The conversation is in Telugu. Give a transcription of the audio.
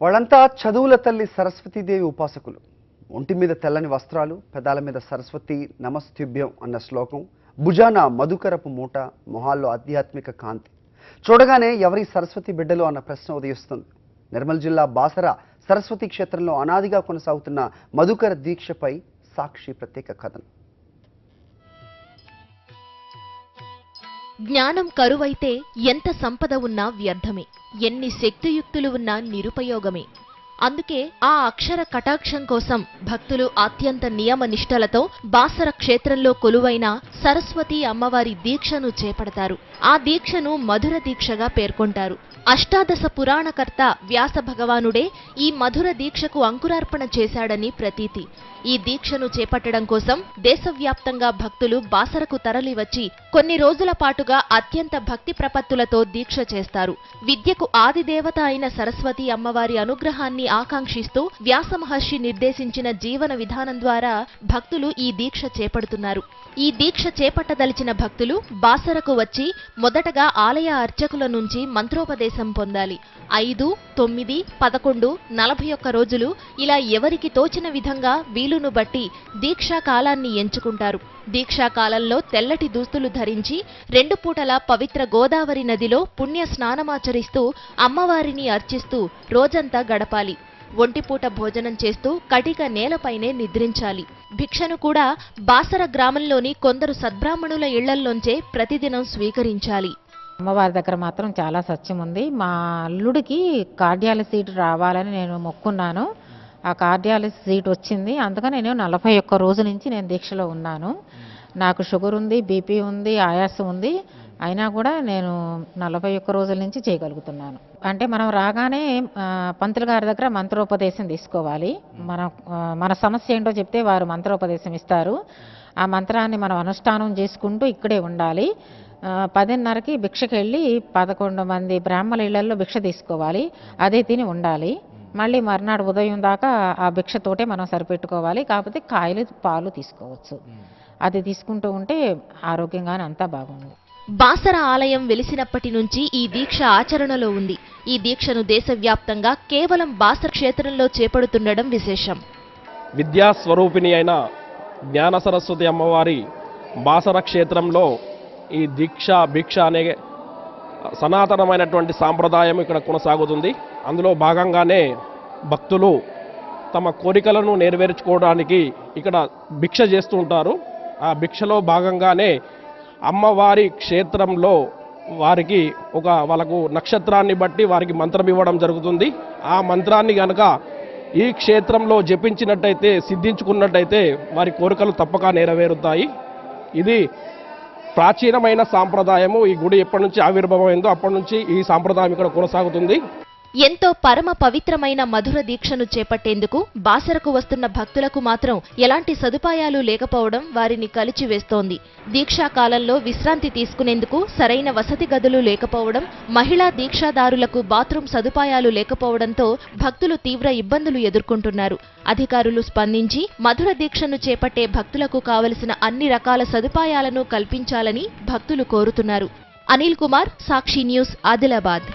వాళ్ళంతా చదువుల తల్లి సరస్వతీదేవి ఉపాసకులు. ఒంటి మీద తెల్లని వస్త్రాలు, పెదాల మీద సరస్వతి నమస్తుభ్యం అన్న శ్లోకం, భుజాన మధుకరపు మూట, మొహాల్లో ఆధ్యాత్మిక కాంతి. చూడగానే ఎవరి సరస్వతి బిడ్డలు అన్న ప్రశ్న ఉదయిస్తుంది. నిర్మల్ జిల్లా బాసర సరస్వతి క్షేత్రంలో అనాదిగా కొనసాగుతున్న మధుకర దీక్షపై సాక్షి ప్రత్యేక కథనం. జ్ఞానం కరువైతే ఎంత సంపద ఉన్నా వ్యర్థమే, ఎన్ని శక్తియుక్తులు ఉన్నా నిరుపయోగమే. అందుకే ఆ అక్షర కటాక్షం కోసం భక్తులు అత్యంత నియమ నిష్టలతో బాసర క్షేత్రంలో కొలువైన సరస్వతి అమ్మవారి దీక్షను చేపడతారు. ఆ దీక్షను మధుర దీక్షగా పేర్కొంటారు. అష్టాదశ పురాణకర్త వ్యాస భగవానుడే ఈ మధుర దీక్షకు అంకురార్పణ చేశాడని ప్రతీతి. ఈ దీక్షను చేపట్టడం కోసం దేశవ్యాప్తంగా భక్తులు బాసరకు తరలివచ్చి కొన్ని రోజుల పాటుగా అత్యంత భక్తి ప్రపత్తులతో దీక్ష చేస్తారు. విద్యకు ఆదిదేవత అయిన సరస్వతి అమ్మవారి అనుగ్రహాన్ని ఆకాంక్షిస్తూ వ్యాస మహర్షి నిర్దేశించిన జీవన విధానం ద్వారా భక్తులు ఈ దీక్ష చేపడుతున్నారు. ఈ దీక్ష చేపట్టదలిచిన భక్తులు బాసరకు వచ్చి మొదటగా ఆలయ అర్చకుల నుంచి మంత్రోపదేశం పొందాలి. 5, 9, 11, 41 రోజులు ఇలా ఎవరికి తోచిన విధంగా వీలును బట్టి దీక్షా కాలాన్ని ఎంచుకుంటారు. దీక్షా కాలంలో తెల్లటి దుస్తులు ధరించి 2 పూటల పవిత్ర గోదావరి నదిలో పుణ్య స్నానమాచరిస్తూ అమ్మవారిని అర్చిస్తూ రోజంతా గడపాలి. ఒంటిపూట భోజనం చేస్తూ కటిక నేలపైనే నిద్రించాలి. భిక్షను కూడా బాసర గ్రామంలోని కొందరు సద్బ్రాహ్మణుల ఇళ్లల్లోంచే ప్రతిదినం స్వీకరించాలి. అమ్మవారి దగ్గర మాత్రం చాలా సత్యం ఉంది. మా అల్లుడికి కార్డియాలసిస్ సీట్ రావాలని నేను మొక్కున్నాను. ఆ కార్డియాలసిస్ సీట్ వచ్చింది. అందుకని నేను 41 రోజు నుంచి నేను దీక్షలో ఉన్నాను. నాకు షుగర్ ఉంది, బీపీ ఉంది, ఆయాసం ఉంది. అయినా కూడా నేను 41 రోజుల నుంచి చేయగలుగుతున్నాను. అంటే మనం రాగానే పంతులు గారి దగ్గర మంత్రోపదేశం తీసుకోవాలి. మన సమస్య ఏంటో చెప్తే వారు మంత్రోపదేశం ఇస్తారు. ఆ మంత్రాన్ని మనం అనుష్ఠానం చేసుకుంటూ ఇక్కడే ఉండాలి. 10:30కి భిక్షకి వెళ్ళి 11 మంది బ్రాహ్మణ ఇళ్లలో భిక్ష తీసుకోవాలి. అదే తిని ఉండాలి. మళ్ళీ మర్నాడు ఉదయం దాకా ఆ భిక్షతోటే మనం సరిపెట్టుకోవాలి. కాకపోతే కాయలు పాలు తీసుకోవచ్చు. అది తీసుకుంటూ ఉంటే ఆరోగ్యంగానే అంతా బాగుంది. బాసర ఆలయం వెలిసినప్పటి నుంచి ఈ దీక్ష ఆచరణలో ఉంది. ఈ దీక్షను దేశవ్యాప్తంగా కేవలం బాసర క్షేత్రంలో చేపడుతుండడం విశేషం. విద్యాస్వరూపిణి అయిన జ్ఞాన సరస్వతి అమ్మవారి బాసర క్షేత్రంలో ఈ భిక్ష అనే సనాతనమైనటువంటి సాంప్రదాయం ఇక్కడ కొనసాగుతుంది. అందులో భాగంగానే భక్తులు తమ కోరికలను నెరవేర్చుకోవడానికి ఇక్కడ భిక్ష చేస్తూ ఉంటారు. ఆ భిక్షలో భాగంగానే అమ్మవారి క్షేత్రంలో వారికి వాళ్ళకు నక్షత్రాన్ని బట్టి వారికి మంత్రం ఇవ్వడం జరుగుతుంది. ఆ మంత్రాన్ని కనుక ఈ క్షేత్రంలో జపించినట్టయితే, సిద్ధించుకున్నట్టయితే వారి కోరికలు తప్పక నెరవేరుతాయి. ఇది ప్రాచీనమైన సాంప్రదాయము. ఈ గుడి ఎప్పటి నుంచి ఆవిర్భావమైందో అప్పటి నుంచి ఈ సాంప్రదాయం ఇక్కడ కొనసాగుతుంది. ఎంతో పరమ పవిత్రమైన మధుర దీక్షను చేపట్టేందుకు బాసరకు వస్తున్న భక్తులకు మాత్రం ఎలాంటి సదుపాయాలు లేకపోవడం వారిని కలిచివేస్తోంది. దీక్షా కాలంలో విశ్రాంతి తీసుకునేందుకు సరైన వసతి గదులు లేకపోవడం, మహిళా దీక్షాదారులకు బాత్రూం సదుపాయాలు లేకపోవడంతో భక్తులు తీవ్ర ఇబ్బందులు ఎదుర్కొంటున్నారు. అధికారులు స్పందించి మధుర దీక్షను చేపట్టే భక్తులకు కావలసిన అన్ని రకాల సదుపాయాలను కల్పించాలని భక్తులు కోరుతున్నారు. అనిల్ కుమార్, సాక్షి న్యూస్, ఆదిలాబాద్.